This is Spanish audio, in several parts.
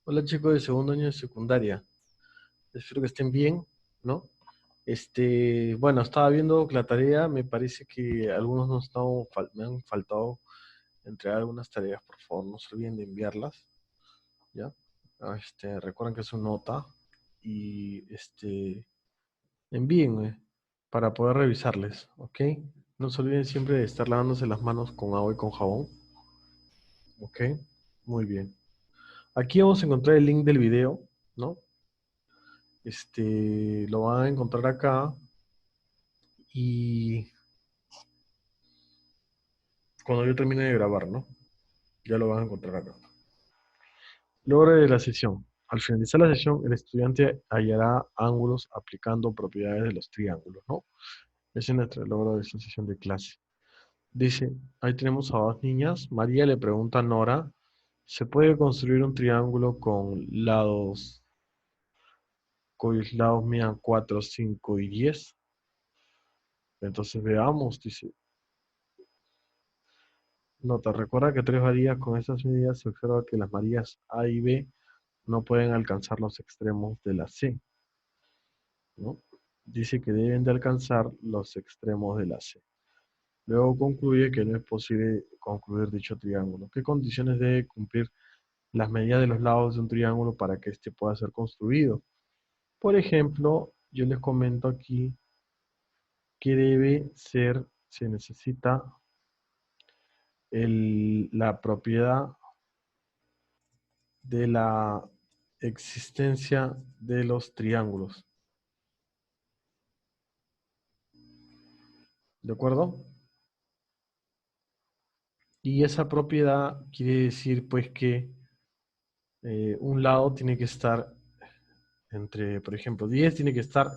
Hola chicos de segundo año de secundaria, espero que estén bien, ¿no? Bueno, estaba viendo la tarea, me parece que algunos no están, me han faltado entregar algunas tareas, por favor, no se olviden de enviarlas, ¿ya? Recuerden que es su nota y envíenme para poder revisarles, ¿ok? No se olviden siempre de estar lavándose las manos con agua y con jabón, ¿ok? Muy bien. Aquí vamos a encontrar el link del video, ¿no? Lo van a encontrar acá y cuando yo termine de grabar, ¿no? Ya lo van a encontrar acá. Logro de la sesión. Al finalizar la sesión, el estudiante hallará ángulos aplicando propiedades de los triángulos, ¿no? Ese es nuestro logro de esta sesión de clase. Dice, ahí tenemos a dos niñas. María le pregunta a Nora, ¿se puede construir un triángulo con lados cuyos lados midan 4, 5 y 10? Entonces veamos, dice. Nota, recuerda que tres varillas con estas medidas se observa que las varillas A y B no pueden alcanzar los extremos de la C, ¿no? Dice que deben de alcanzar los extremos de la C. Luego concluye que no es posible concluir dicho triángulo. ¿Qué condiciones debe cumplir las medidas de los lados de un triángulo para que éste pueda ser construido? Por ejemplo, yo les comento aquí que debe ser, se necesita la propiedad de la existencia de los triángulos. ¿De acuerdo? Y esa propiedad quiere decir pues que un lado tiene que estar entre, por ejemplo, 10 tiene que estar,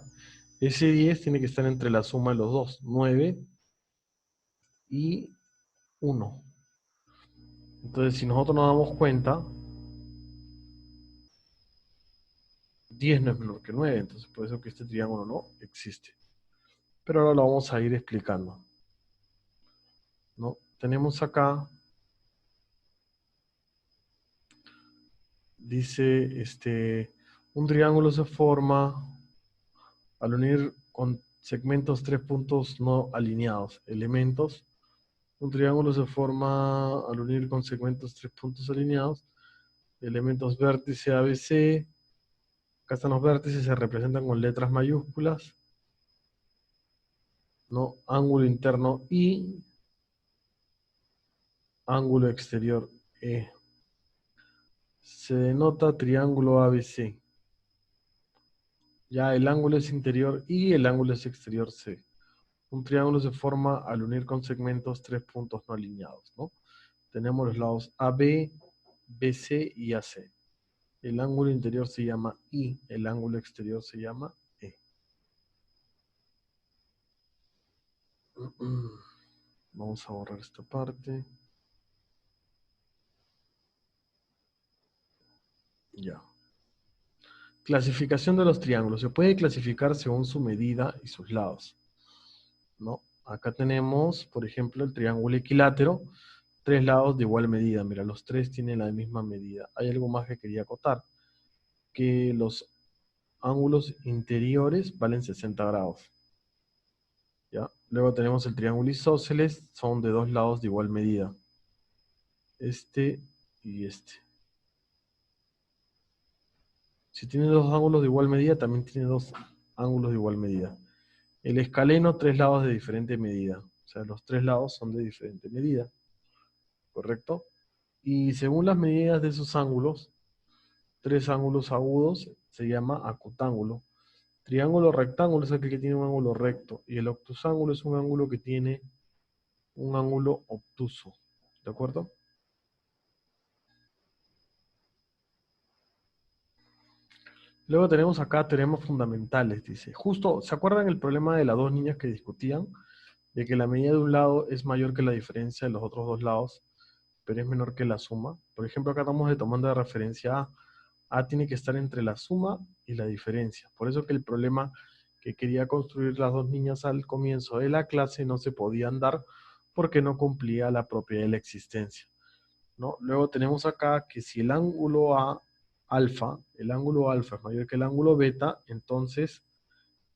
ese 10 tiene que estar entre la suma de los dos, 9 y 1. Entonces, si nosotros nos damos cuenta, 10 no es menor que 9, entonces por eso que este triángulo no existe. Pero ahora lo vamos a ir explicando, ¿no? Tenemos acá, dice, un triángulo se forma al unir con segmentos tres puntos no alineados, elementos. Un triángulo se forma al unir con segmentos tres puntos alineados, elementos vértice ABC. Acá están los vértices, se representan con letras mayúsculas, ¿no? Ángulo interno I, ángulo exterior E. Se denota triángulo ABC. Ya el ángulo es interior I, el ángulo es exterior C. Un triángulo se forma al unir con segmentos tres puntos no alineados, ¿no? Tenemos los lados AB, BC y AC. El ángulo interior se llama I, el ángulo exterior se llama E. Vamos a borrar esta parte. Ya. Clasificación de los triángulos. Se puede clasificar según su medida y sus lados, ¿no? Acá tenemos, por ejemplo, el triángulo equilátero. Tres lados de igual medida. Mira, los tres tienen la misma medida. Hay algo más que quería acotar. Que los ángulos interiores valen 60 grados. ¿Ya? Luego tenemos el triángulo isósceles, son de dos lados de igual medida. Este y este. Si tiene dos ángulos de igual medida, también tiene dos ángulos de igual medida. El escaleno, tres lados de diferente medida. O sea, los tres lados son de diferente medida. ¿Correcto? Y según las medidas de esos ángulos, tres ángulos agudos se llama acutángulo. Triángulo rectángulo es aquel que tiene un ángulo recto. Y el obtusángulo es un ángulo que tiene un ángulo obtuso. ¿De acuerdo? Luego tenemos acá teoremas fundamentales, dice. Justo, ¿se acuerdan el problema de las dos niñas que discutían? De que la medida de un lado es mayor que la diferencia de los otros dos lados, pero es menor que la suma. Por ejemplo, acá estamos tomando de referencia A. A tiene que estar entre la suma y la diferencia. Por eso que el problema que quería construir las dos niñas al comienzo de la clase no se podían dar porque no cumplía la propiedad de la existencia, ¿no? Luego tenemos acá que si el ángulo A alfa, el ángulo alfa es mayor que el ángulo beta, entonces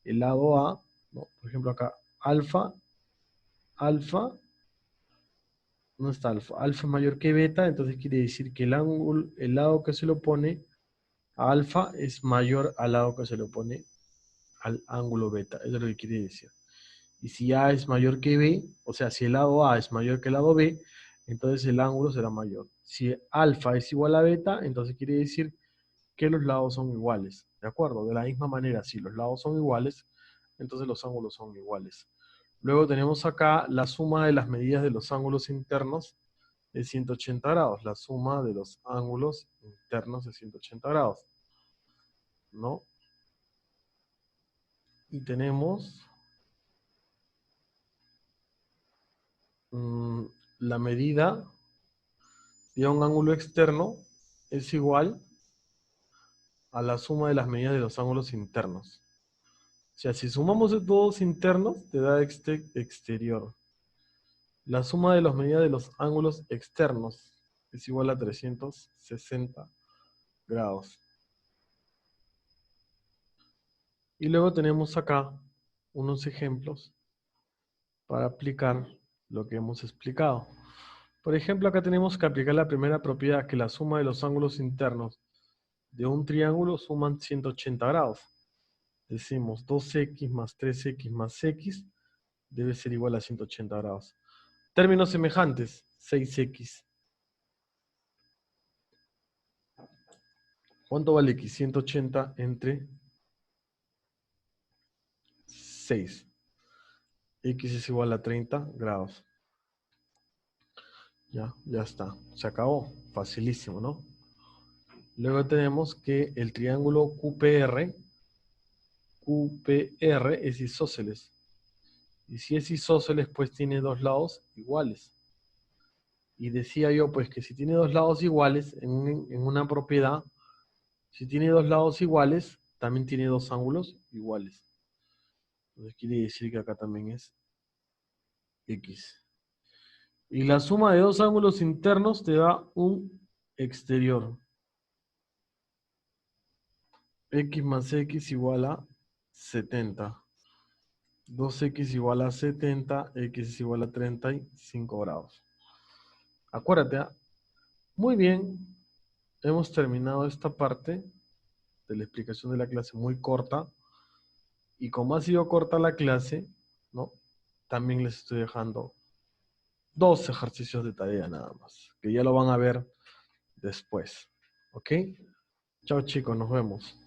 el lado A, ¿no? Por ejemplo acá, alfa, ¿dónde está alfa? Alfa es mayor que beta, entonces quiere decir que el ángulo, el lado que se le opone a alfa es mayor al lado que se le opone al ángulo beta, eso es lo que quiere decir. Y si A es mayor que B, o sea, si el lado A es mayor que el lado B, entonces el ángulo será mayor. Si alfa es igual a beta, entonces quiere decir que los lados son iguales, ¿de acuerdo? De la misma manera, si los lados son iguales, entonces los ángulos son iguales. Luego tenemos acá la suma de las medidas de los ángulos internos de 180 grados, la suma de los ángulos internos de 180 grados, ¿no? Y tenemos la medida de un ángulo externo es igual a la suma de las medidas de los ángulos internos. O sea, si sumamos de todos internos, te da este exterior. La suma de las medidas de los ángulos externos es igual a 360 grados. Y luego tenemos acá unos ejemplos para aplicar lo que hemos explicado. Por ejemplo, acá tenemos que aplicar la primera propiedad, que la suma de los ángulos internos de un triángulo suman 180 grados. Decimos 2x más 3x más x debe ser igual a 180 grados. Términos semejantes, 6x. ¿Cuánto vale x? 180 entre 6. X es igual a 30 grados. Ya está. Se acabó. Facilísimo, ¿no? Luego tenemos que el triángulo QPR es isósceles. Y si es isósceles, pues tiene dos lados iguales. Y decía yo, pues, que si tiene dos lados iguales en una propiedad, si tiene dos lados iguales, también tiene dos ángulos iguales. Entonces quiere decir que acá también es X. Y la suma de dos ángulos internos te da un exterior. X más X igual a 70. 2X igual a 70, X es igual a 35 grados. Acuérdate, ¿ah? Muy bien, hemos terminado esta parte de la explicación de la clase muy corta. Y como ha sido corta la clase, ¿no? También les estoy dejando dos ejercicios de tarea nada más, que ya lo van a ver después. ¿Ok? Chao chicos, nos vemos.